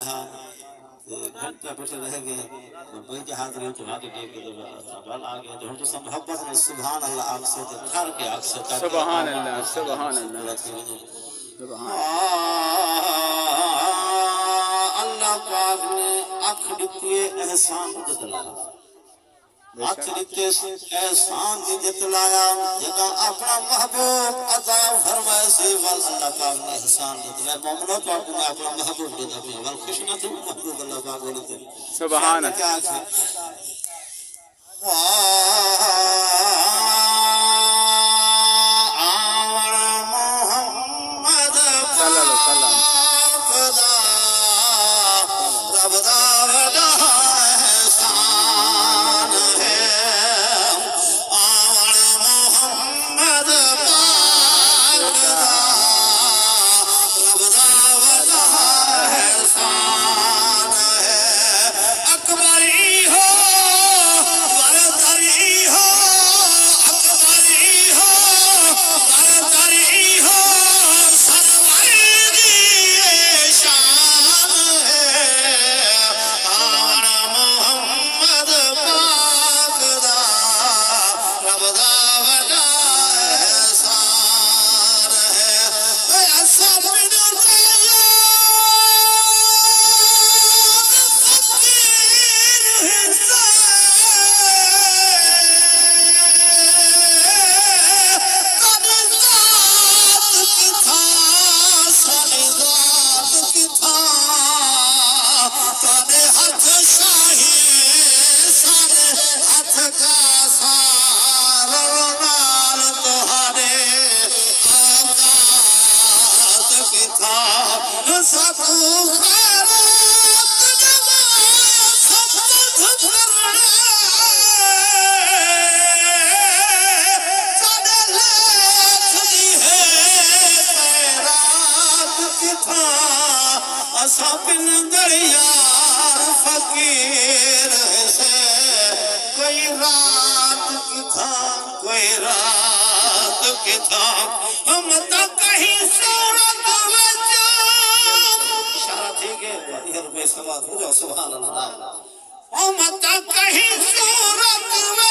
घंटा बैठे रहेंगे वही के हाथ में तुम्हारे टेक के सवाल आ गया तो हम तो सब मोहब्बत में सुभान अल्लाह आपसे थर के आपसे सुभान अल्लाह सुभान अल्लाह सुभान अल्लाह पाक ने आखिर के एहसान दिलाया आखिर के एहसान दिलाया जब अपना महबूब अता फरमाए से वल अल्लाह पाक ने एहसान दिलाया मोमिनो तो आपको अपना महबूब दे दिया वल खुश न थे महबूब अल्लाह पाक बोलते सुभान क्या बिन दरियार फकीर से कोई रात की था कोई रात की था हम तो कहीं सूरत में इशारा ठीक है इधर पे सवाल हो जाओ सुभान अल्लाह हम तो कहीं सूरत में